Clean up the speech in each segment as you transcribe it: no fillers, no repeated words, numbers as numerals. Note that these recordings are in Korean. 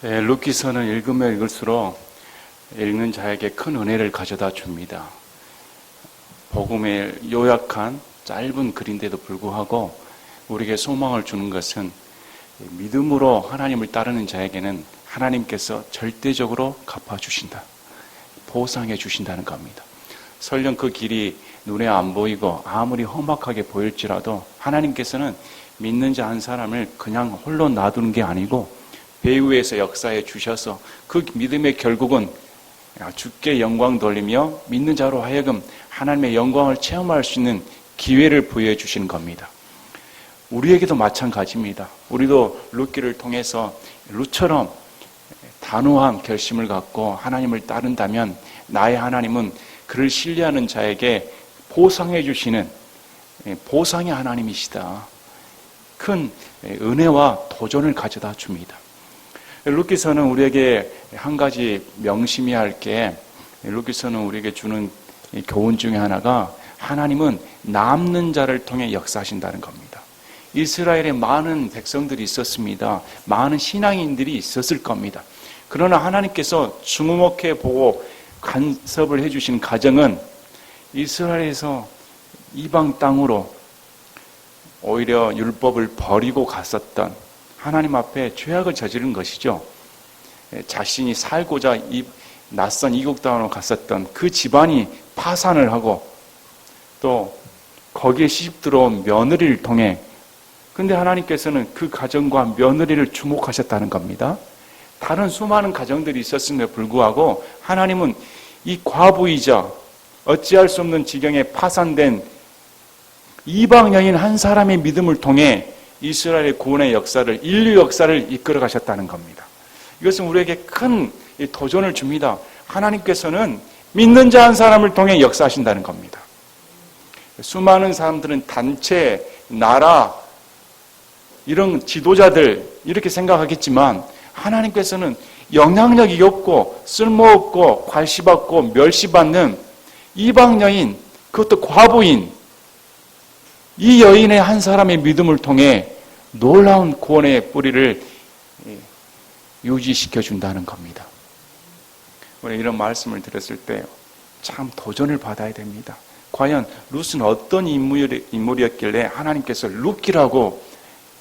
룻기서는 읽으면 읽을수록 읽는 자에게 큰 은혜를 가져다 줍니다. 복음의 요약한 짧은 글인데도 불구하고 우리에게 소망을 주는 것은 믿음으로 하나님을 따르는 자에게는 하나님께서 절대적으로 갚아주신다, 보상해 주신다는 겁니다. 설령 그 길이 눈에 안 보이고 아무리 험악하게 보일지라도 하나님께서는 믿는 자 한 사람을 그냥 홀로 놔두는 게 아니고 배후에서 역사해 주셔서 그 믿음의 결국은 주께 영광 돌리며 믿는 자로 하여금 하나님의 영광을 체험할 수 있는 기회를 부여해 주시는 겁니다. 우리에게도 마찬가지입니다. 우리도 룻기를 통해서 룻처럼 단호한 결심을 갖고 하나님을 따른다면 나의 하나님은 그를 신뢰하는 자에게 보상해 주시는 보상의 하나님이시다. 큰 은혜와 도전을 가져다 줍니다. 룻기서는 우리에게 한 가지 명심해야 할 게, 룻기서는 우리에게 주는 교훈 중에 하나가 하나님은 남는 자를 통해 역사하신다는 겁니다. 이스라엘에 많은 백성들이 있었습니다. 많은 신앙인들이 있었을 겁니다. 그러나 하나님께서 주목해 보고 간섭을 해주신 가정은 이스라엘에서 이방 땅으로 오히려 율법을 버리고 갔었던, 하나님 앞에 죄악을 저지른 것이죠. 자신이 살고자 낯선 이국 땅으로 갔었던 그 집안이 파산을 하고 또 거기에 시집 들어온 며느리를 통해, 근데 하나님께서는 그 가정과 며느리를 주목하셨다는 겁니다. 다른 수많은 가정들이 있었음에도 불구하고 하나님은 이 과부이자 어찌할 수 없는 지경에 파산된 이방 여인 한 사람의 믿음을 통해 이스라엘의 구원의 역사를, 인류 역사를 이끌어 가셨다는 겁니다. 이것은 우리에게 큰 도전을 줍니다. 하나님께서는 믿는 자 한 사람을 통해 역사하신다는 겁니다. 수많은 사람들은 단체, 나라, 이런 지도자들 이렇게 생각하겠지만 하나님께서는 영향력이 없고 쓸모없고 괄시받고 멸시받는 이방 여인, 그것도 과부인, 이 여인의 한 사람의 믿음을 통해 놀라운 구원의 뿌리를 유지시켜 준다는 겁니다. 우리 이런 말씀을 들었을 때 참 도전을 받아야 됩니다. 과연 룻은 어떤 인물이었길래 하나님께서 룻기라고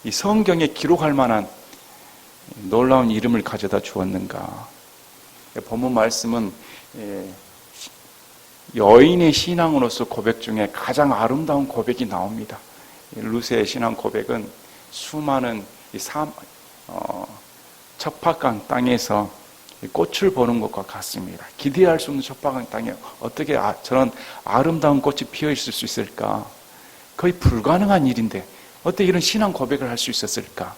이 성경에 기록할 만한 놀라운 이름을 가져다 주었는가. 본문 말씀은 여인의 신앙으로서 고백 중에 가장 아름다운 고백이 나옵니다. 룻의 신앙 고백은 수많은 척박한 땅에서 꽃을 보는 것과 같습니다. 기대할 수 없는 척박한 땅에 어떻게 저런 아름다운 꽃이 피어 있을 수 있을까? 거의 불가능한 일인데 어떻게 이런 신앙 고백을 할 수 있었을까?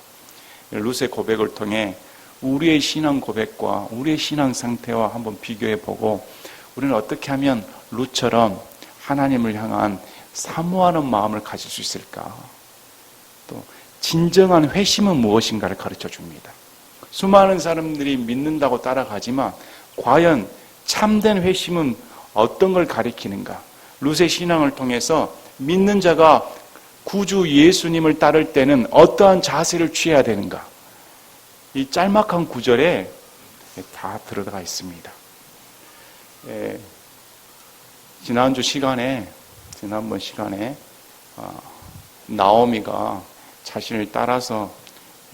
룻의 고백을 통해 우리의 신앙 고백과 우리의 신앙 상태와 한번 비교해 보고 우리는 어떻게 하면 룻처럼 하나님을 향한 사모하는 마음을 가질 수 있을까? 또 진정한 회심은 무엇인가를 가르쳐 줍니다. 수많은 사람들이 믿는다고 따라가지만 과연 참된 회심은 어떤 걸 가리키는가? 룻의 신앙을 통해서 믿는 자가 구주 예수님을 따를 때는 어떠한 자세를 취해야 되는가? 이 짤막한 구절에 다 들어가 있습니다. 지난번 시간에 나오미가 자신을 따라서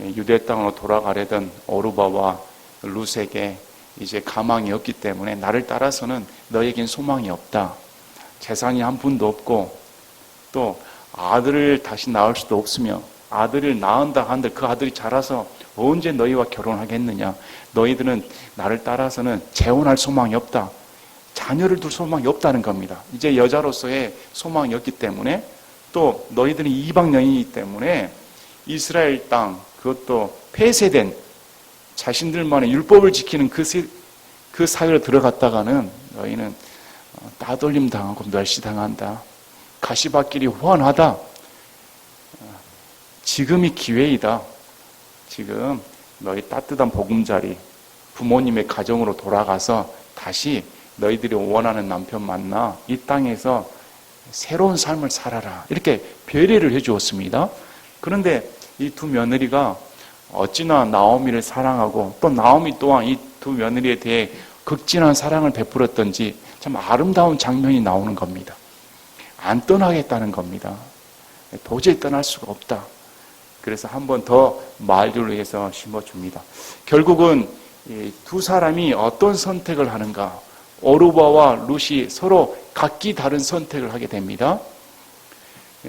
유대 땅으로 돌아가려던 오르바와 룻에게 이제 가망이 없기 때문에 나를 따라서는 너에겐 소망이 없다. 재산이 한 푼도 없고 또 아들을 다시 낳을 수도 없으며 아들을 낳은다 한들 그 아들이 자라서 언제 너희와 결혼하겠느냐. 너희들은 나를 따라서는 재혼할 소망이 없다. 자녀를 둘 소망이 없다는 겁니다. 이제 여자로서의 소망이 없기 때문에 또 너희들은 이방 여인이기 때문에 이스라엘 땅, 그것도 폐쇄된 자신들만의 율법을 지키는 그 사회로 들어갔다가는 너희는 따돌림 당하고 멸시당한다. 가시밭길이 훤하다. 지금이 기회이다. 지금 너희 따뜻한 보금자리, 부모님의 가정으로 돌아가서 다시 너희들이 원하는 남편 만나 이 땅에서 새로운 삶을 살아라. 이렇게 배려를 해 주었습니다. 그런데 이 두 며느리가 어찌나 나오미를 사랑하고 또 나오미 또한 이 두 며느리에 대해 극진한 사랑을 베풀었던지 참 아름다운 장면이 나오는 겁니다. 안 떠나겠다는 겁니다. 도저히 떠날 수가 없다. 그래서 한 번 더 말들을 위해서 심어줍니다. 결국은 이 두 사람이 어떤 선택을 하는가? 오르바와 룻이 서로 각기 다른 선택을 하게 됩니다.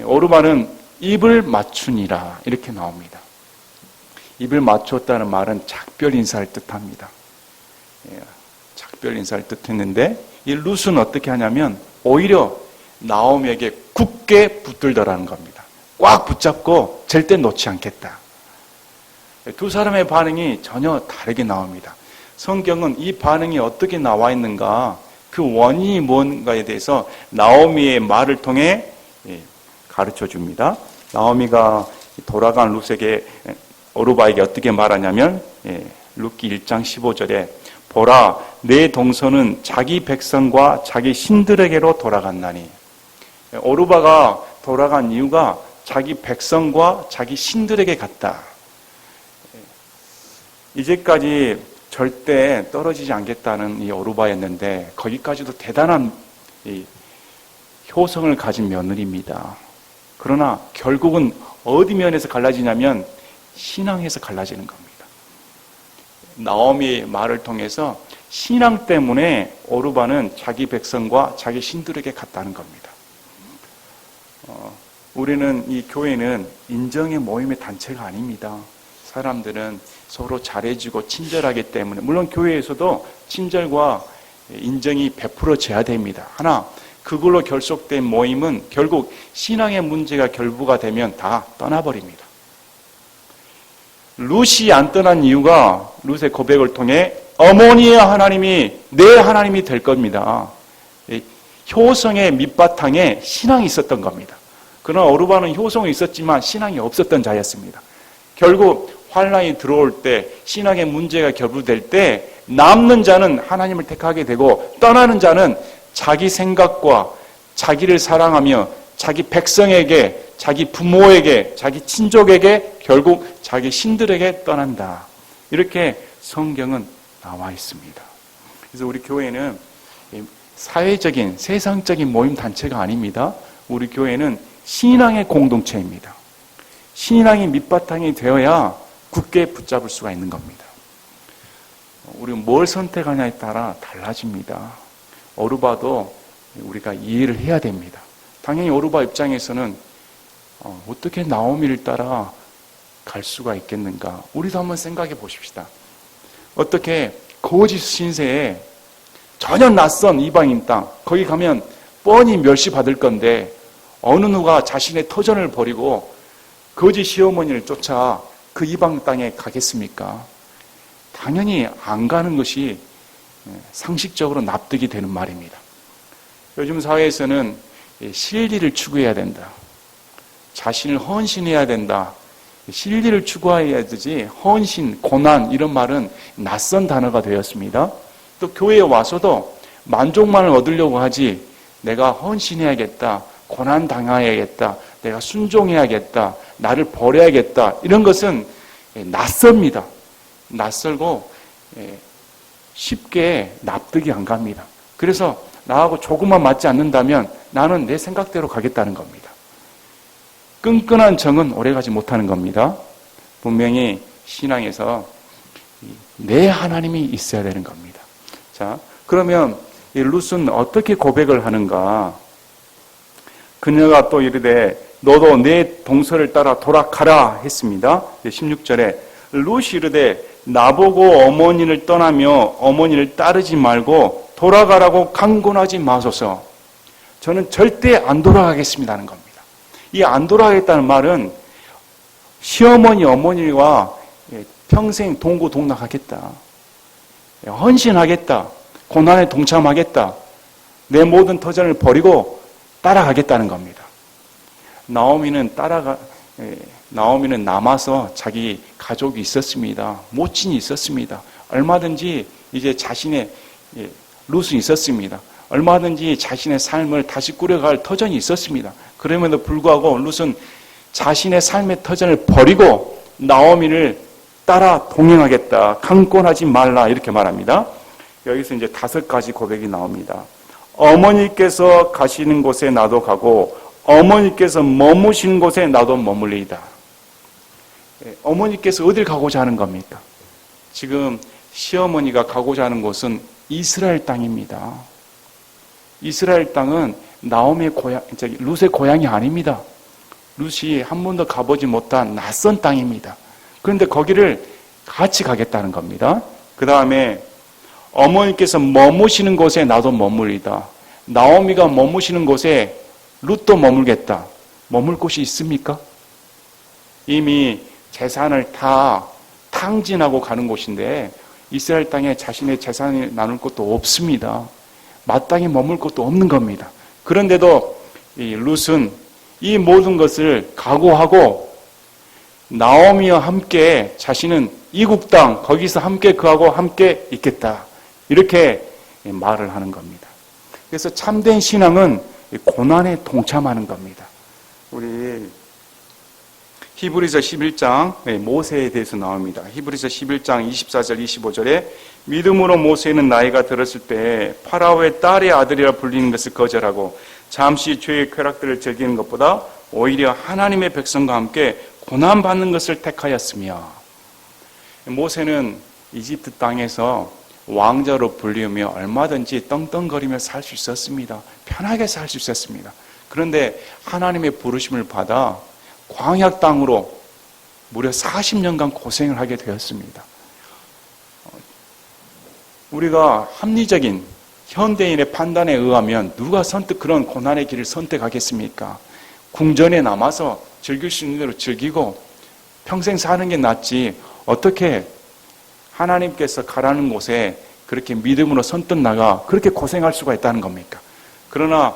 오르바는 입을 맞추니라 이렇게 나옵니다. 입을 맞췄다는 말은 작별 인사를 뜻합니다. 작별 인사를 뜻했는데 이 룻은 어떻게 하냐면 오히려 나오미에게 굳게 붙들더라는 겁니다. 꽉 붙잡고 절대 놓지 않겠다. 두 사람의 반응이 전혀 다르게 나옵니다. 성경은 이 반응이 어떻게 나와 있는가, 그 원인이 뭔가에 대해서 나오미의 말을 통해 가르쳐 줍니다. 나오미가 돌아간 룻에게, 오르바에게 어떻게 말하냐면 룻기 1장 15절에 보라, 내 동서는 자기 백성과 자기 신들에게로 돌아갔나니. 오르바가 돌아간 이유가 자기 백성과 자기 신들에게 갔다. 이제까지 절대 떨어지지 않겠다는 이 오르바였는데 거기까지도 대단한 이 효성을 가진 며느리입니다. 그러나 결국은 어디 면에서 갈라지냐면 신앙에서 갈라지는 겁니다. 나오미의 말을 통해서 신앙 때문에 오르바는 자기 백성과 자기 신들에게 갔다는 겁니다. 우리는 이 교회는 인정의 모임의 단체가 아닙니다. 사람들은 서로 잘해주고 친절하기 때문에 물론 교회에서도 친절과 인정이 베풀어져야 됩니다. 하나 그걸로 결속된 모임은 결국 신앙의 문제가 결부가 되면 다 떠나버립니다. 룻이 안 떠난 이유가 룻의 고백을 통해 어머니의 하나님이 내 하나님이 될 겁니다. 효성의 밑바탕에 신앙이 있었던 겁니다. 그러나 오르바는 효성이 있었지만 신앙이 없었던 자였습니다. 결국 환란이 들어올 때 신앙의 문제가 결부될 때 남는 자는 하나님을 택하게 되고 떠나는 자는 자기 생각과 자기를 사랑하며 자기 백성에게 자기 부모에게 자기 친족에게 결국 자기 신들에게 떠난다. 이렇게 성경은 나와 있습니다. 그래서 우리 교회는 사회적인 세상적인 모임 단체가 아닙니다. 우리 교회는 신앙의 공동체입니다. 신앙이 밑바탕이 되어야 굳게 붙잡을 수가 있는 겁니다. 우리가 뭘 선택하냐에 따라 달라집니다. 오르바도 우리가 이해를 해야 됩니다. 당연히 오르바 입장에서는 어떻게 나오미를 따라 갈 수가 있겠는가? 우리도 한번 생각해 보십시다. 어떻게 거짓 신세에 전혀 낯선 이방인 땅, 거기 가면 뻔히 멸시받을 건데 어느 누가 자신의 터전을 버리고 거짓 시어머니를 쫓아 그 이방 땅에 가겠습니까? 당연히 안 가는 것이 상식적으로 납득이 되는 말입니다. 요즘 사회에서는 실리를 추구해야 된다. 자신을 헌신해야 된다. 실리를 추구해야 되지 헌신, 고난 이런 말은 낯선 단어가 되었습니다. 또 교회에 와서도 만족만을 얻으려고 하지 내가 헌신해야겠다. 고난 당해야겠다. 내가 순종해야겠다. 나를 버려야겠다. 이런 것은 낯섭니다. 낯설고 쉽게 납득이 안 갑니다. 그래서 나하고 조금만 맞지 않는다면 나는 내 생각대로 가겠다는 겁니다. 끈끈한 정은 오래가지 못하는 겁니다. 분명히 신앙에서 내 하나님이 있어야 되는 겁니다. 자, 그러면 이 룻은 어떻게 고백을 하는가? 그녀가 또 이르되 너도 내 동서를 따라 돌아가라 했습니다. 16절에 룻이 이르되 나보고 어머니를 떠나며 어머니를 따르지 말고 돌아가라고 강권하지 마소서. 저는 절대 안 돌아가겠습니다 하는 겁니다. 이 안 돌아가겠다는 말은 시어머니 어머니와 평생 동고동락하겠다. 헌신하겠다. 고난에 동참하겠다. 내 모든 터전을 버리고 따라가겠다는 겁니다. 나오미는 남아서 자기 가족이 있었습니다. 모친이 있었습니다. 얼마든지 이제 자신의 룻은 있었습니다. 얼마든지 자신의 삶을 다시 꾸려갈 터전이 있었습니다. 그럼에도 불구하고 룻은 자신의 삶의 터전을 버리고 나오미를 따라 동행하겠다. 강권하지 말라. 이렇게 말합니다. 여기서 이제 5가지 고백이 나옵니다. 어머니께서 가시는 곳에 나도 가고 어머니께서 머무시는 곳에 나도 머물리이다. 어머니께서 어딜 가고자 하는 겁니까? 지금 시어머니가 가고자 하는 곳은 이스라엘 땅입니다. 이스라엘 땅은 나오미의 고향, 룻의 고향이 아닙니다. 룻이 한 번도 가보지 못한 낯선 땅입니다. 그런데 거기를 같이 가겠다는 겁니다. 그 다음에 어머니께서 머무시는 곳에 나도 머물리다. 나오미가 머무시는 곳에 룻도 머물겠다. 머물 곳이 있습니까? 이미 재산을 다 탕진하고 가는 곳인데 이스라엘 땅에 자신의 재산을 나눌 것도 없습니다. 마땅히 머물 것도 없는 겁니다. 그런데도 이 룻은 이 모든 것을 각오하고 나오미와 함께 자신은 이국 땅 거기서 함께 그하고 함께 있겠다. 이렇게 말을 하는 겁니다. 그래서 참된 신앙은 고난에 동참하는 겁니다. 우리 히브리서 11장 모세에 대해서 나옵니다. 히브리서 11장 24절 25절에 믿음으로 모세는 나이가 들었을 때 파라오의 딸의 아들이라 불리는 것을 거절하고 잠시 죄의 쾌락들을 즐기는 것보다 오히려 하나님의 백성과 함께 고난받는 것을 택하였으며 모세는 이집트 땅에서 왕자로 불리우며 얼마든지 떵떵거리며 살 수 있었습니다. 편하게 살 수 있었습니다. 그런데 하나님의 부르심을 받아 광야 땅으로 무려 40년간 고생을 하게 되었습니다. 우리가 합리적인 현대인의 판단에 의하면 누가 선뜻 그런 고난의 길을 선택하겠습니까? 궁전에 남아서 즐길 수 있는 대로 즐기고 평생 사는 게 낫지 어떻게 하나님께서 가라는 곳에 그렇게 믿음으로 선뜻 나가 그렇게 고생할 수가 있다는 겁니까? 그러나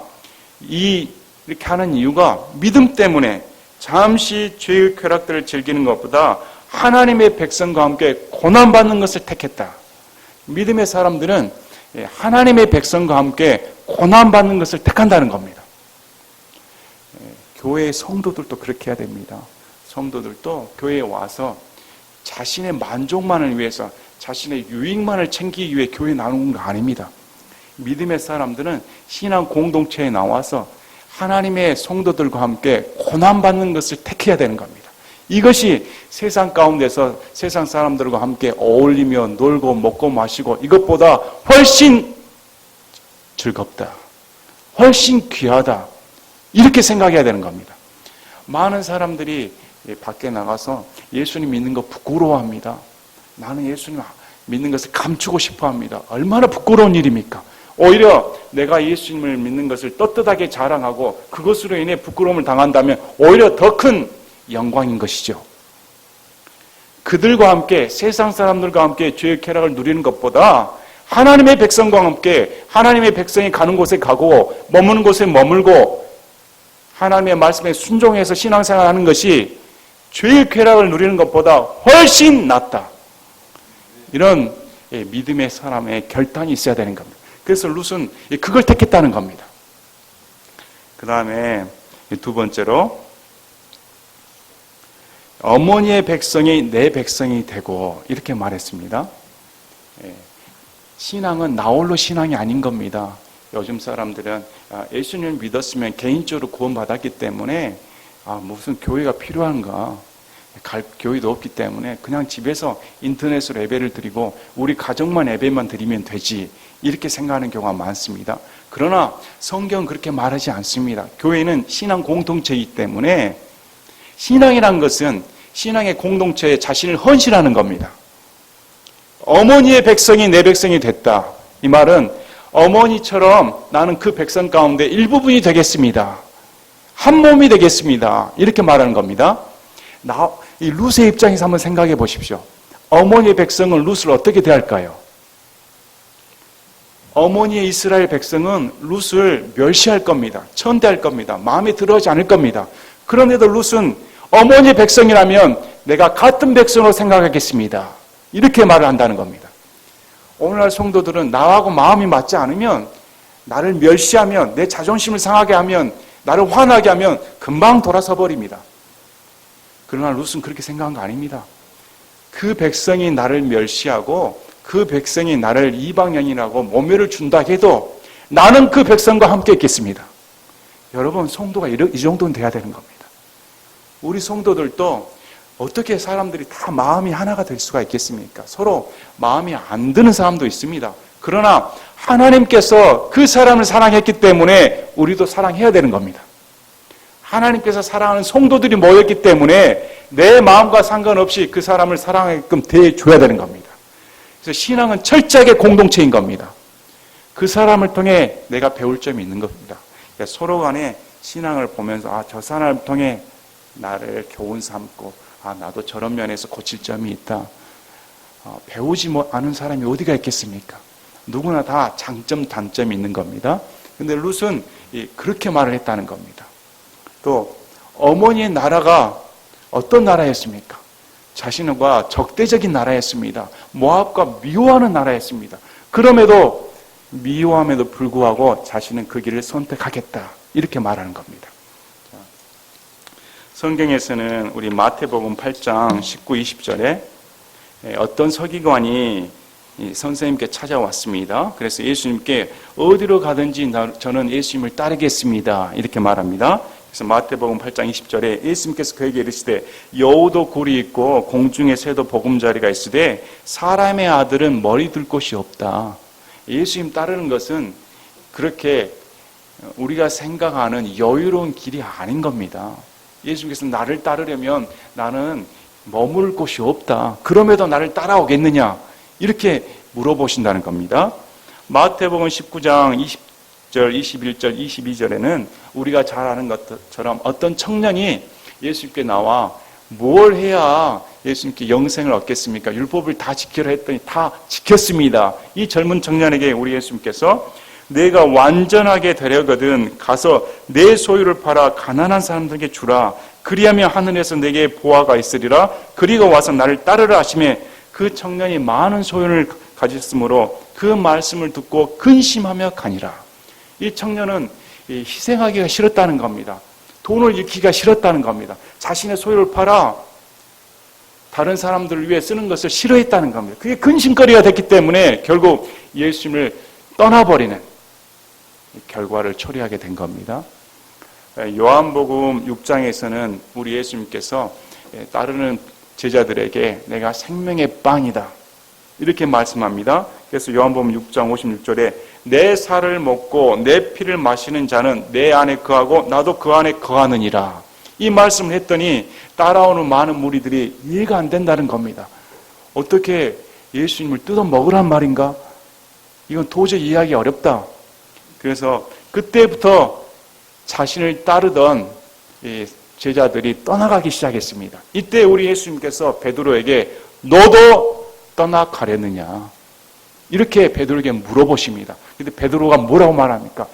이렇게 하는 이유가 믿음 때문에 잠시 죄의 쾌락들을 즐기는 것보다 하나님의 백성과 함께 고난받는 것을 택했다. 믿음의 사람들은 하나님의 백성과 함께 고난받는 것을 택한다는 겁니다. 교회의 성도들도 그렇게 해야 됩니다. 성도들도 교회에 와서 자신의 만족만을 위해서 자신의 유익만을 챙기기 위해 교회에 나오는 거 아닙니다. 믿음의 사람들은 신앙 공동체에 나와서 하나님의 성도들과 함께 고난받는 것을 택해야 되는 겁니다. 이것이 세상 가운데서 세상 사람들과 함께 어울리며 놀고 먹고 마시고 이것보다 훨씬 즐겁다. 훨씬 귀하다. 이렇게 생각해야 되는 겁니다. 많은 사람들이 밖에 나가서 예수님 믿는 거 부끄러워합니다. 나는 예수님 믿는 것을 감추고 싶어 합니다. 얼마나 부끄러운 일입니까? 오히려 내가 예수님을 믿는 것을 떳떳하게 자랑하고 그것으로 인해 부끄러움을 당한다면 오히려 더 큰 영광인 것이죠. 그들과 함께 세상 사람들과 함께 죄의 쾌락을 누리는 것보다 하나님의 백성과 함께 하나님의 백성이 가는 곳에 가고 머무는 곳에 머물고 하나님의 말씀에 순종해서 신앙생활하는 것이 죄의 쾌락을 누리는 것보다 훨씬 낫다. 이런 믿음의 사람의 결단이 있어야 되는 겁니다. 그래서 룻은 그걸 택했다는 겁니다. 그 다음에 두 번째로 어머니의 백성이 내 백성이 되고 이렇게 말했습니다. 신앙은 나홀로 신앙이 아닌 겁니다. 요즘 사람들은 예수님을 믿었으면 개인적으로 구원받았기 때문에 무슨 교회가 필요한가, 갈 교회도 없기 때문에 그냥 집에서 인터넷으로 예배를 드리고 우리 가정만 예배만 드리면 되지 이렇게 생각하는 경우가 많습니다. 그러나 성경은 그렇게 말하지 않습니다. 교회는 신앙 공동체이기 때문에 신앙이란 것은 신앙의 공동체에 자신을 헌신하는 겁니다. 어머니의 백성이 내 백성이 됐다. 이 말은 어머니처럼 나는 그 백성 가운데 일부분이 되겠습니다. 한 몸이 되겠습니다. 이렇게 말하는 겁니다. 이 룻의 입장에서 한번 생각해 보십시오. 어머니의 백성은 룻을 어떻게 대할까요? 어머니의 이스라엘 백성은 룻을 멸시할 겁니다. 천대할 겁니다. 마음에 들어하지 않을 겁니다. 그런데도 룻은 어머니의 백성이라면 내가 같은 백성으로 생각하겠습니다. 이렇게 말을 한다는 겁니다. 오늘날 성도들은 나하고 마음이 맞지 않으면 나를 멸시하면 내 자존심을 상하게 하면 나를 화나게 하면 금방 돌아서 버립니다. 그러나 룻은 그렇게 생각한 거 아닙니다. 그 백성이 나를 멸시하고 그 백성이 나를 이방인이라고 모멸을 준다 해도 나는 그 백성과 함께 있겠습니다. 여러분, 성도가 이 정도는 돼야 되는 겁니다. 우리 성도들도 어떻게 사람들이 다 마음이 하나가 될 수가 있겠습니까? 서로 마음이 안 드는 사람도 있습니다. 그러나 하나님께서 그 사람을 사랑했기 때문에 우리도 사랑해야 되는 겁니다. 하나님께서 사랑하는 성도들이 모였기 때문에 내 마음과 상관없이 그 사람을 사랑하게끔 대해줘야 되는 겁니다. 그래서 신앙은 철저하게 공동체인 겁니다. 그 사람을 통해 내가 배울 점이 있는 겁니다. 그러니까 서로 간에 신앙을 보면서 저 사람을 통해 나를 교훈 삼고 나도 저런 면에서 고칠 점이 있다. 배우지 않은 사람이 어디가 있겠습니까? 누구나 다 장점, 단점이 있는 겁니다. 그런데 룻은 그렇게 말을 했다는 겁니다. 또 어머니의 나라가 어떤 나라였습니까? 자신과 적대적인 나라였습니다. 모압과 미워하는 나라였습니다. 그럼에도 미워함에도 불구하고 자신은 그 길을 선택하겠다. 이렇게 말하는 겁니다. 성경에서는 우리 마태복음 8장 19, 20절에 어떤 서기관이 선생님께 찾아왔습니다. 그래서 예수님께 어디로 가든지 저는 예수님을 따르겠습니다. 이렇게 말합니다. 그래서 마태복음 8장 20절에 예수님께서 그에게 이르시되 여우도 굴이 있고 공중의 새도 보금자리가 있으되 사람의 아들은 머리 둘 곳이 없다. 예수님 따르는 것은 그렇게 우리가 생각하는 여유로운 길이 아닌 겁니다. 예수님께서 나를 따르려면 나는 머물 곳이 없다. 그럼에도 나를 따라오겠느냐? 이렇게 물어보신다는 겁니다. 마태복음 19장 20절, 21절, 22절에는 우리가 잘 아는 것처럼 어떤 청년이 예수님께 나와 뭘 해야 예수님께 영생을 얻겠습니까? 율법을 다 지키라 했더니 다 지켰습니다. 이 젊은 청년에게 우리 예수님께서 내가 완전하게 되려거든 가서 내 소유를 팔아 가난한 사람들에게 주라. 그리하면 하늘에서 내게 보화가 있으리라. 그리고 와서 나를 따르라 하시매 그 청년이 많은 소유를 가졌으므로 그 말씀을 듣고 근심하며 가니라. 이 청년은 희생하기가 싫었다는 겁니다. 돈을 잃기가 싫었다는 겁니다. 자신의 소유를 팔아 다른 사람들을 위해 쓰는 것을 싫어했다는 겁니다. 그게 근심거리가 됐기 때문에 결국 예수님을 떠나버리는 결과를 초래하게 된 겁니다. 요한복음 6장에서는 우리 예수님께서 따르는 제자들에게 내가 생명의 빵이다 이렇게 말씀합니다. 그래서 요한복음 6장 56절에 내 살을 먹고 내 피를 마시는 자는 내 안에 거하고 나도 그 안에 거하느니라. 이 말씀을 했더니 따라오는 많은 무리들이 이해가 안 된다는 겁니다. 어떻게 예수님을 뜯어 먹으란 말인가? 이건 도저히 이해하기 어렵다. 그래서 그때부터 자신을 따르던 제자들이 떠나가기 시작했습니다. 이때 우리 예수님께서 베드로에게 너도 떠나가려느냐? 이렇게 베드로에게 물어보십니다. 근데 베드로가 뭐라고 말합니까?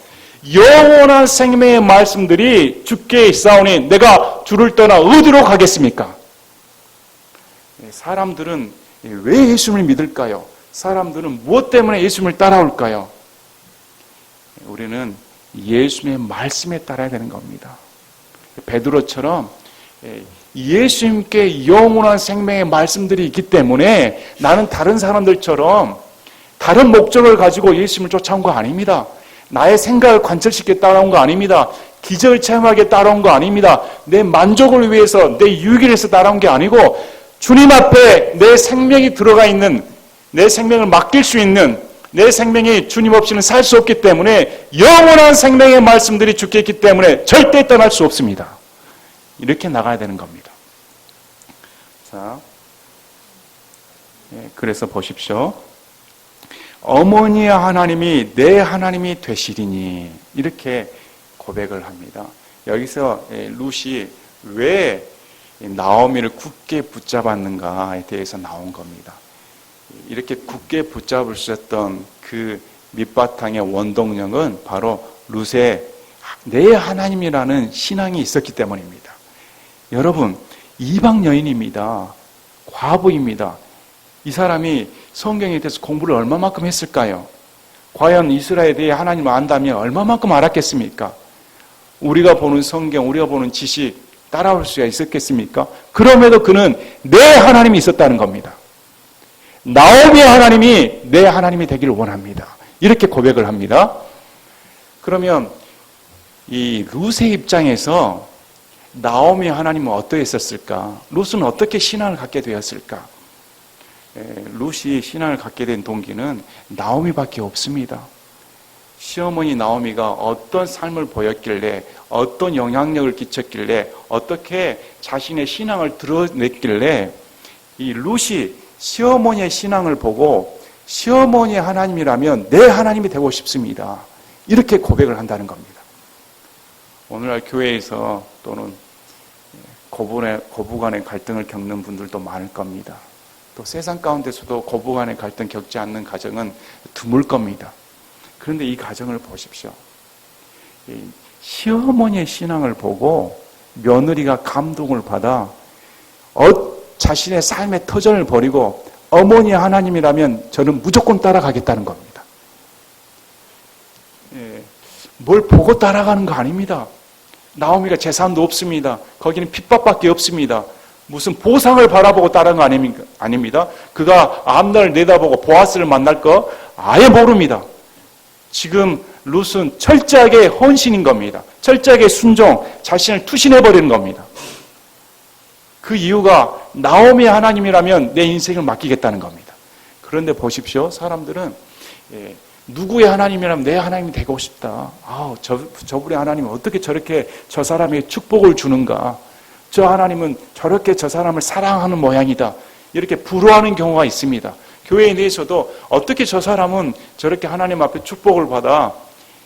영원한 생명의 말씀들이 주께 있사오니 내가 주를 떠나 어디로 가겠습니까? 사람들은 왜 예수님을 믿을까요? 사람들은 무엇 때문에 예수님을 따라올까요? 우리는 예수님의 말씀에 따라야 되는 겁니다. 베드로처럼 예수님께 영원한 생명의 말씀들이 있기 때문에 나는 다른 사람들처럼 다른 목적을 가지고 예수님을 쫓아온 거 아닙니다. 나의 생각을 관철시켜 따라온 거 아닙니다. 기적을 체험하게 따라온 거 아닙니다. 내 만족을 위해서 내 유익을 위해서 따라온 게 아니고 주님 앞에 내 생명이 들어가 있는, 내 생명을 맡길 수 있는, 내 생명이 주님 없이는 살 수 없기 때문에 영원한 생명의 말씀들이 주께 있기 때문에 절대 떠날 수 없습니다. 이렇게 나가야 되는 겁니다. 자, 그래서 보십시오. 어머니의 하나님이 내 하나님이 되시리니 이렇게 고백을 합니다. 여기서 룻이 왜 나오미를 굳게 붙잡았는가에 대해서 나온 겁니다. 이렇게 굳게 붙잡을 수 있었던 그 밑바탕의 원동력은 바로 룻의 내 하나님이라는 신앙이 있었기 때문입니다. 여러분, 이방 여인입니다. 과부입니다. 이 사람이 성경에 대해서 공부를 얼마만큼 했을까요? 과연 이스라엘에 대해 하나님을 안다면 얼마만큼 알았겠습니까? 우리가 보는 성경, 우리가 보는 지식 따라올 수가 있었겠습니까? 그럼에도 그는 내 하나님이 있었다는 겁니다. 나오미의 하나님이 내 하나님이 되기를 원합니다. 이렇게 고백을 합니다. 그러면 이 룻의 입장에서 나오미의 하나님은 어떠했었을까? 룻은 어떻게 신앙을 갖게 되었을까? 룻이 신앙을 갖게 된 동기는 나오미밖에 없습니다. 시어머니 나오미가 어떤 삶을 보였길래, 어떤 영향력을 끼쳤길래, 어떻게 자신의 신앙을 드러냈길래 이 룻이 시어머니의 신앙을 보고 시어머니의 하나님이라면 내 하나님이 되고 싶습니다. 이렇게 고백을 한다는 겁니다. 오늘날 교회에서 또는 고부간의 갈등을 겪는 분들도 많을 겁니다. 또 세상 가운데서도 고부간의 갈등 겪지 않는 가정은 드물 겁니다. 그런데 이 가정을 보십시오. 시어머니의 신앙을 보고 며느리가 감동을 받아 자신의 삶의 터전을 버리고 어머니의 하나님이라면 저는 무조건 따라가겠다는 겁니다. 뭘 보고 따라가는 거 아닙니다. 나오미가 재산도 없습니다. 거기는 핍박밖에 없습니다. 무슨 보상을 바라보고 따라간 거 아닙니다. 그가 앞날을 내다보고 보아스를 만날 거 아예 모릅니다. 지금 룻은 철저하게 헌신인 겁니다. 철저하게 순종, 자신을 투신해버리는 겁니다. 그 이유가 나오미의 하나님이라면 내 인생을 맡기겠다는 겁니다. 그런데 보십시오. 사람들은 누구의 하나님이라면 내 하나님이 되고 싶다. 저분의 하나님은 어떻게 저렇게 저 사람에게 축복을 주는가. 저 하나님은 저렇게 저 사람을 사랑하는 모양이다. 이렇게 부러워하는 경우가 있습니다. 교회 내에서도 어떻게 저 사람은 저렇게 하나님 앞에 축복을 받아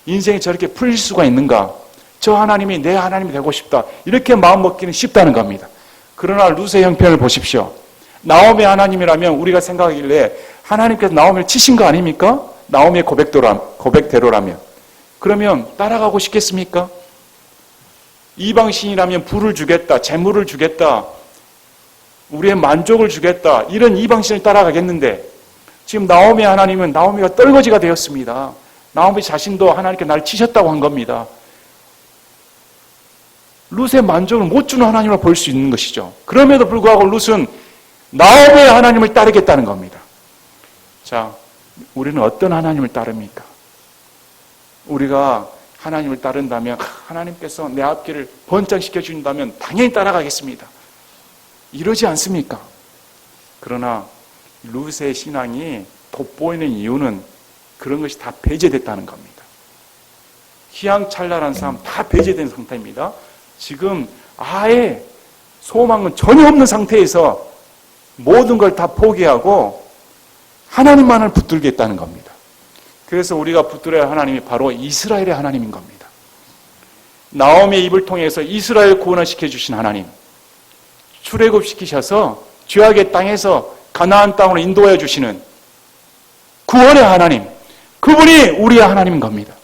인생이 저렇게 풀릴 수가 있는가. 저 하나님이 내 하나님이 되고 싶다. 이렇게 마음먹기는 쉽다는 겁니다. 그러나 룻의 형편을 보십시오. 나오미의 하나님이라면 우리가 생각하길래 하나님께서 나오미를 치신 거 아닙니까? 나오미의 고백대로라면. 그러면 따라가고 싶겠습니까? 이방신이라면 부를 주겠다, 재물을 주겠다, 우리의 만족을 주겠다, 이런 이방신을 따라가겠는데 지금 나오미의 하나님은 나오미가 떨거지가 되었습니다. 나오미 자신도 하나님께 날 치셨다고 한 겁니다. 룻의 만족을 못 주는 하나님을 볼 수 있는 것이죠. 그럼에도 불구하고 룻은 나오미의 하나님을 따르겠다는 겁니다. 자, 우리는 어떤 하나님을 따릅니까? 우리가 하나님을 따른다면 하나님께서 내 앞길을 번창시켜 주신다면 당연히 따라가겠습니다. 이러지 않습니까? 그러나 룻의 신앙이 돋보이는 이유는 그런 것이 다 배제됐다는 겁니다. 휘황찬란한 삶 다 배제된 상태입니다. 지금 아예 소망은 전혀 없는 상태에서 모든 걸 다 포기하고 하나님만을 붙들겠다는 겁니다. 그래서 우리가 붙들어야 할 하나님이 바로 이스라엘의 하나님인 겁니다. 나오미의 입을 통해서 이스라엘 구원을 시켜주신 하나님, 출애굽시키셔서 죄악의 땅에서 가나안 땅으로 인도해 주시는 구원의 하나님, 그분이 우리의 하나님인 겁니다.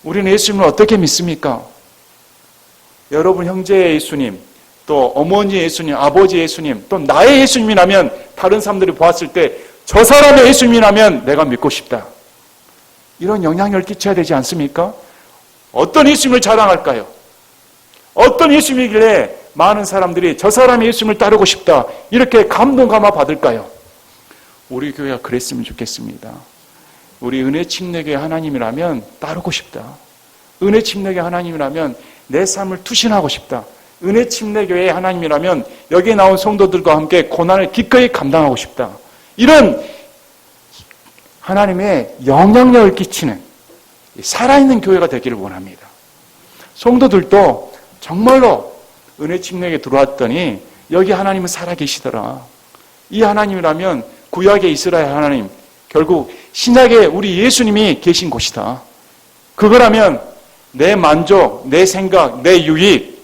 우리는 예수님을 어떻게 믿습니까? 여러분 형제의 예수님, 또 어머니의 예수님, 아버지의 예수님, 또 나의 예수님이라면 다른 사람들이 보았을 때 저 사람의 예수님이라면 내가 믿고 싶다. 이런 영향력을 끼쳐야 되지 않습니까? 어떤 예수님을 자랑할까요? 어떤 예수님이길래 많은 사람들이 저 사람의 예수님을 따르고 싶다. 이렇게 감동감화 받을까요? 우리 교회가 그랬으면 좋겠습니다. 우리 은혜 침례교회 하나님이라면 따르고 싶다. 은혜 침례교회 하나님이라면 내 삶을 투신하고 싶다. 은혜 침례교회의 하나님이라면 여기에 나온 성도들과 함께 고난을 기꺼이 감당하고 싶다. 이런 하나님의 영향력을 끼치는 살아있는 교회가 되기를 원합니다. 성도들도 정말로 은혜 침례에 들어왔더니 여기 하나님은 살아계시더라. 이 하나님이라면 구약의 이스라엘 하나님, 결국 신약에 우리 예수님이 계신 곳이다. 그거라면 내 만족, 내 생각, 내 유익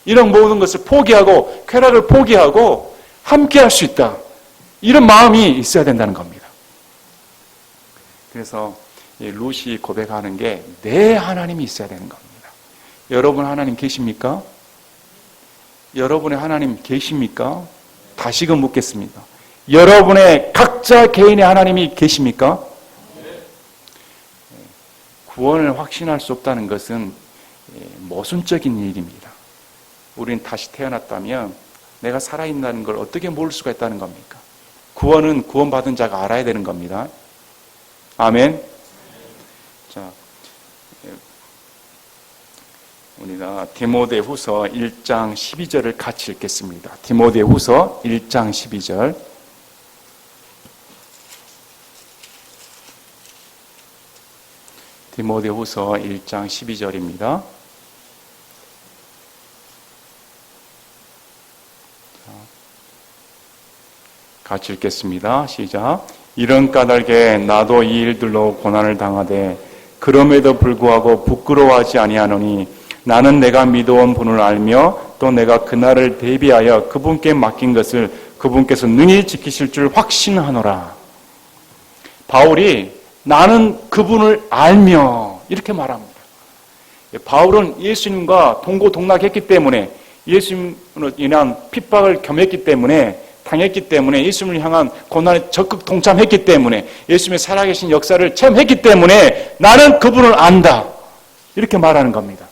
이런 모든 것을 포기하고 쾌락을 포기하고 함께 할 수 있다. 이런 마음이 있어야 된다는 겁니다. 그래서 룻이 고백하는 게 내 하나님이 있어야 되는 겁니다. 여러분 하나님 계십니까? 여러분의 하나님 계십니까? 다시금 묻겠습니다. 여러분의 각자 개인의 하나님이 계십니까? 구원을 확신할 수 없다는 것은 모순적인 일입니다. 우리는 다시 태어났다면 내가 살아있다는 걸 어떻게 모를 수가 있다는 겁니까? 구원은 구원받은 자가 알아야 되는 겁니다. 아멘. 자, 우리가 디모데후서 1장 12절을 같이 읽겠습니다. 디모데후서 1장 12절. 디모데후서 1장 12절입니다. 같이 읽겠습니다. 시작. 이런 까닭에 나도 이 일들로 고난을 당하되 그럼에도 불구하고 부끄러워하지 아니하노니 나는 내가 믿어온 분을 알며 또 내가 그날을 대비하여 그분께 맡긴 것을 그분께서 능히 지키실 줄 확신하노라. 바울이 나는 그분을 알며 이렇게 말합니다. 바울은 예수님과 동고동락했기 때문에 예수님으로 인한 핍박을 겸했기 때문에 당했기 때문에 예수님을 향한 고난에 적극 동참했기 때문에 예수님의 살아계신 역사를 체험했기 때문에 나는 그분을 안다. 이렇게 말하는 겁니다.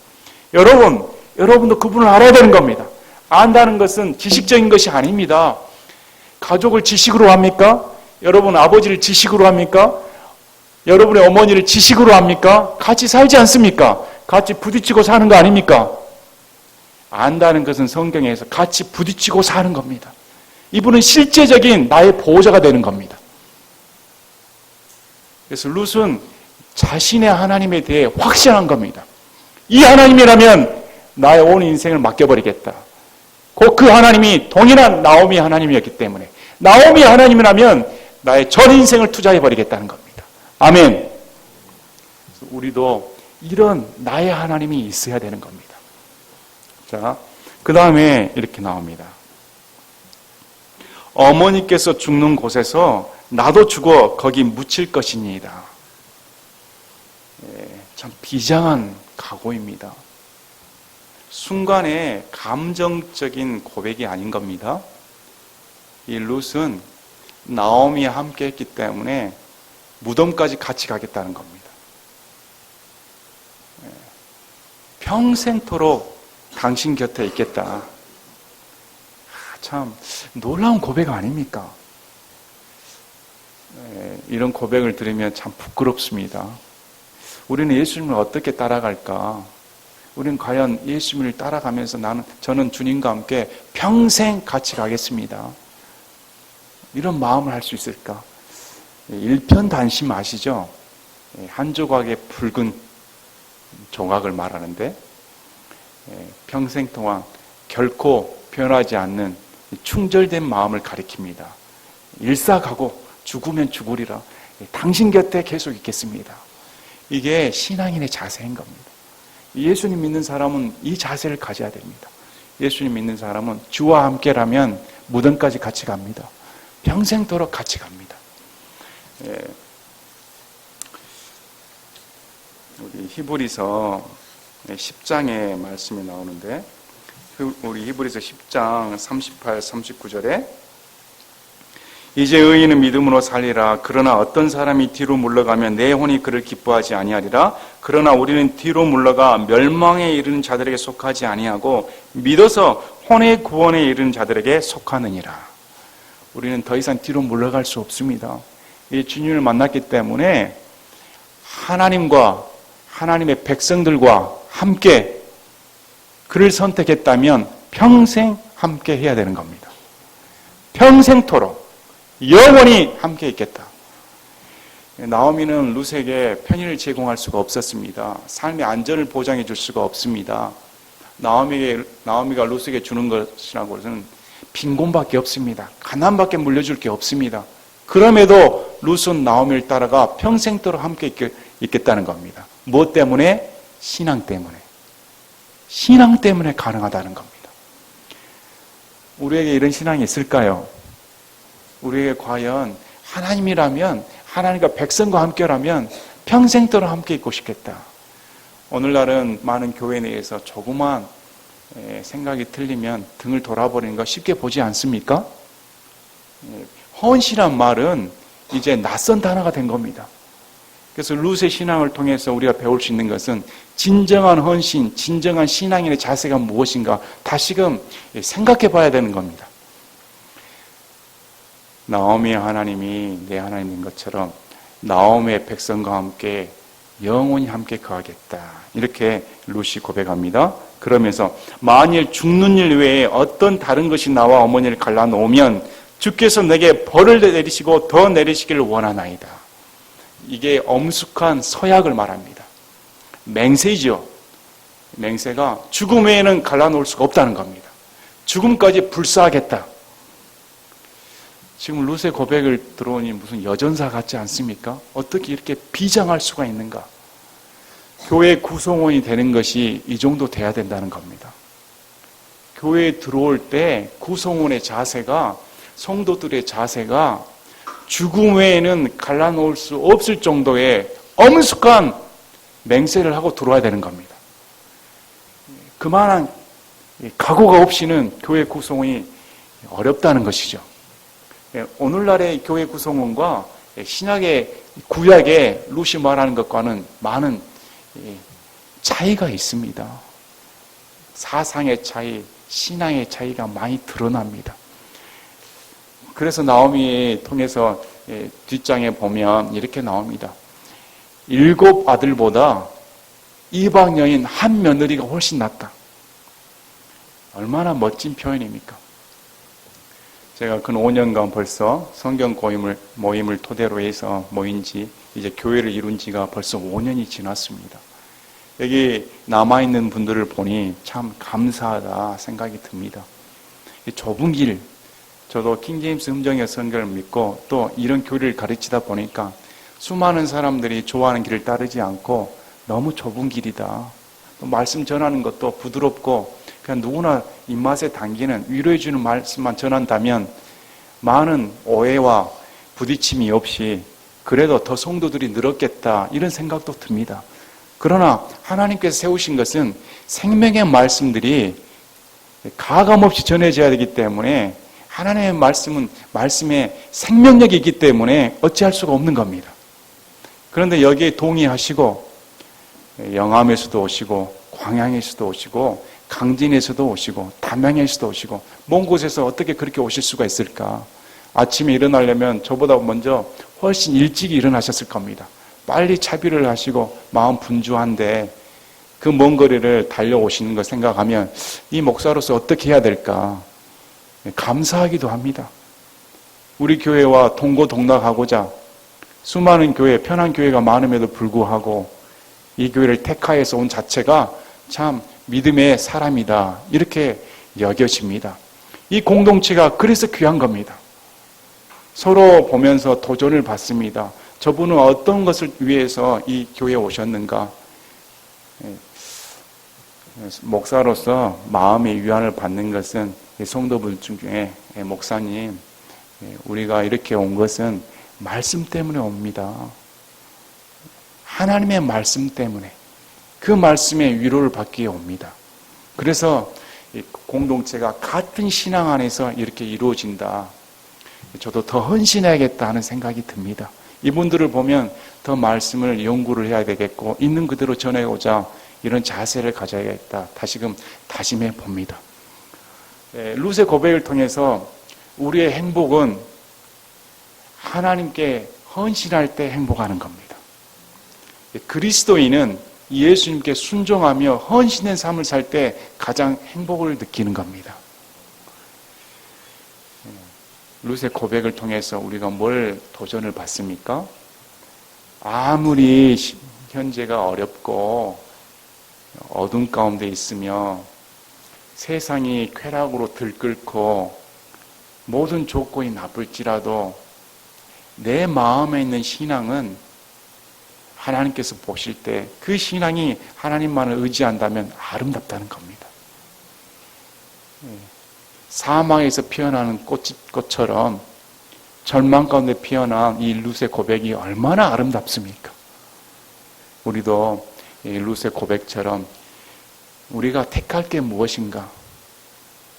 여러분도 그분을 알아야 되는 겁니다. 안다는 것은 지식적인 것이 아닙니다. 가족을 지식으로 합니까? 여러분 아버지를 지식으로 합니까? 여러분의 어머니를 지식으로 합니까? 같이 살지 않습니까? 같이 부딪히고 사는 거 아닙니까? 안다는 것은 성경에서 같이 부딪히고 사는 겁니다. 이분은 실제적인 나의 보호자가 되는 겁니다. 그래서 룻은 자신의 하나님에 대해 확신한 겁니다. 이 하나님이라면 나의 온 인생을 맡겨버리겠다. 곧 그 하나님이 동일한 나오미 하나님이었기 때문에 나오미 하나님이라면 나의 전 인생을 투자해버리겠다는 겁니다. 아멘. 우리도 이런 나의 하나님이 있어야 되는 겁니다. 자, 그 다음에 이렇게 나옵니다. 어머니께서 죽는 곳에서 나도 죽어 거기 묻힐 것이니이다. 참 비장한 각오입니다. 순간의 감정적인 고백이 아닌 겁니다. 이 룻은 나오미와 함께 했기 때문에 무덤까지 같이 가겠다는 겁니다. 평생토록 당신 곁에 있겠다. 참 놀라운 고백 아닙니까? 이런 고백을 들으면 참 부끄럽습니다. 우리는 예수님을 어떻게 따라갈까? 우리는 과연 예수님을 따라가면서 저는 주님과 함께 평생 같이 가겠습니다. 이런 마음을 할 수 있을까? 일편단심 아시죠? 한 조각의 붉은 조각을 말하는데 평생 동안 결코 변하지 않는 충절된 마음을 가리킵니다. 일사가고 죽으면 죽으리라. 당신 곁에 계속 있겠습니다. 이게 신앙인의 자세인 겁니다. 예수님 믿는 사람은 이 자세를 가져야 됩니다. 예수님 믿는 사람은 주와 함께라면 무덤까지 같이 갑니다. 평생도록 같이 갑니다. 우리 히브리서 10장의 말씀이 나오는데 우리 히브리서 10장 38, 39절에 이제 의인은 믿음으로 살리라. 그러나 어떤 사람이 뒤로 물러가면 내 혼이 그를 기뻐하지 아니하리라. 그러나 우리는 뒤로 물러가 멸망에 이르는 자들에게 속하지 아니하고 믿어서 혼의 구원에 이르는 자들에게 속하느니라. 우리는 더 이상 뒤로 물러갈 수 없습니다. 이 주님을 만났기 때문에 하나님과 하나님의 백성들과 함께 그를 선택했다면 평생 함께 해야 되는 겁니다. 평생토록 영원히 함께 있겠다. 나오미는 룻에게 편의를 제공할 수가 없었습니다. 삶의 안전을 보장해 줄 수가 없습니다. 나오미가 룻에게 주는 것이라고는 빈곤밖에 없습니다. 가난밖에 물려줄 게 없습니다. 그럼에도 룻은 나오미를 따라가 평생토록 함께 있겠다는 겁니다. 무엇 때문에? 신앙 때문에. 신앙 때문에 가능하다는 겁니다. 우리에게 이런 신앙이 있을까요? 우리에게 과연 하나님이라면, 하나님과 백성과 함께라면 평생도록 함께 있고 싶겠다. 오늘날은 많은 교회 내에서 조그만 생각이 틀리면 등을 돌아버리는 거 쉽게 보지 않습니까? 헌신이란 말은 이제 낯선 단어가 된 겁니다. 그래서 룻의 신앙을 통해서 우리가 배울 수 있는 것은 진정한 헌신, 진정한 신앙인의 자세가 무엇인가 다시금 생각해 봐야 되는 겁니다. 나오미의 하나님이 내 하나님인 것처럼 나오미의 백성과 함께 영원히 함께 거하겠다. 이렇게 룻이 고백합니다. 그러면서 만일 죽는 일 외에 어떤 다른 것이 나와 어머니를 갈라놓으면 주께서 내게 벌을 내리시고 더 내리시기를 원하나이다. 이게 엄숙한 서약을 말합니다. 맹세이죠. 맹세가 죽음 외에는 갈라놓을 수가 없다는 겁니다. 죽음까지 불사하겠다. 지금 룻의 고백을 들어오니 무슨 여전사 같지 않습니까? 어떻게 이렇게 비장할 수가 있는가? 교회 구성원이 되는 것이 이 정도 돼야 된다는 겁니다. 교회에 들어올 때 구성원의 자세가, 성도들의 자세가 죽음 외에는 갈라놓을 수 없을 정도의 엄숙한 맹세를 하고 들어와야 되는 겁니다. 그만한 각오가 없이는 교회 구성원이 어렵다는 것이죠. 오늘날의 교회 구성원과 신약의 구약의 룻이 말하는 것과는 많은 차이가 있습니다. 사상의 차이, 신앙의 차이가 많이 드러납니다. 그래서 나오미 통해서 뒷장에 보면 이렇게 나옵니다. 7 아들보다 이방 여인 한 며느리가 훨씬 낫다. 얼마나 멋진 표현입니까? 제가 근 5년간 벌써 성경 모임을 토대로 해서 모인 지, 이제 교회를 이룬 지가 벌써 5년이 지났습니다. 여기 남아있는 분들을 보니 참 감사하다 생각이 듭니다. 이 좁은 길, 저도 킹제임스 음정의 성경을 믿고 또 이런 교리를 가르치다 보니까 수많은 사람들이 좋아하는 길을 따르지 않고 너무 좁은 길이다. 또 말씀 전하는 것도 부드럽고 그냥 누구나 입맛에 당기는 위로해주는 말씀만 전한다면 많은 오해와 부딪힘이 없이 그래도 더 성도들이 늘었겠다 이런 생각도 듭니다. 그러나 하나님께서 세우신 것은 생명의 말씀들이 가감없이 전해져야 되기 때문에 하나님의 말씀은 말씀에 생명력이 있기 때문에 어찌할 수가 없는 겁니다. 그런데 여기에 동의하시고 영암에서도 오시고 광양에서도 오시고 강진에서도 오시고 담양에서도 오시고 먼 곳에서 어떻게 그렇게 오실 수가 있을까? 아침에 일어나려면 저보다 먼저 훨씬 일찍 일어나셨을 겁니다. 빨리 차비를 하시고 마음 분주한데 그 먼 거리를 달려오시는 걸 생각하면 이 목사로서 어떻게 해야 될까? 감사하기도 합니다. 우리 교회와 동고동락하고자 수많은 교회, 편한 교회가 많음에도 불구하고 이 교회를 택하여서 온 자체가 참 믿음의 사람이다 이렇게 여겨집니다. 이 공동체가 그래서 귀한 겁니다. 서로 보면서 도전을 받습니다. 저분은 어떤 것을 위해서 이 교회에 오셨는가? 목사로서 마음의 위안을 받는 것은 성도분 중에 목사님, 우리가 이렇게 온 것은 말씀 때문에 옵니다. 하나님의 말씀 때문에 그 말씀의 위로를 받기 위해 옵니다. 그래서 공동체가 같은 신앙 안에서 이렇게 이루어진다. 저도 더 헌신해야겠다 하는 생각이 듭니다. 이분들을 보면 더 말씀을 연구를 해야 되겠고 있는 그대로 전해오자 이런 자세를 가져야겠다. 다시금 다짐해 봅니다. 룻의 고백을 통해서 우리의 행복은 하나님께 헌신할 때 행복하는 겁니다. 그리스도인은 예수님께 순종하며 헌신된 삶을 살 때 가장 행복을 느끼는 겁니다. 룻의 고백을 통해서 우리가 뭘 도전을 받습니까? 아무리 현재가 어렵고 어둠 가운데 있으며 세상이 쾌락으로 들끓고 모든 조건이 나쁠지라도 내 마음에 있는 신앙은 하나님께서 보실 때 그 신앙이 하나님만을 의지한다면 아름답다는 겁니다. 사망에서 피어나는 꽃처럼 절망 가운데 피어난 이 룻의 고백이 얼마나 아름답습니까? 우리도 이 룻의 고백처럼 우리가 택할 게 무엇인가?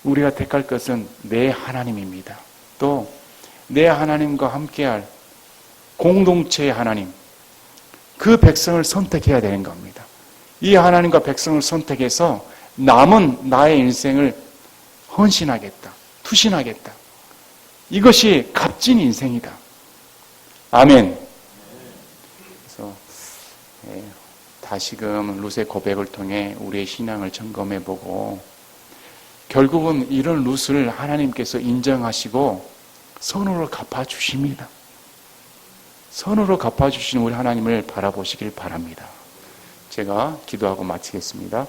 우리가 택할 것은 내 하나님입니다. 또 내 하나님과 함께할 공동체의 하나님, 그 백성을 선택해야 되는 겁니다. 이 하나님과 백성을 선택해서 남은 나의 인생을 헌신하겠다. 투신하겠다. 이것이 값진 인생이다. 아멘. 그래서 다시금 룻의 고백을 통해 우리의 신앙을 점검해보고 결국은 이런 룻을 하나님께서 인정하시고 선으로 갚아주십니다. 선으로 갚아주시는 우리 하나님을 바라보시길 바랍니다. 제가 기도하고 마치겠습니다.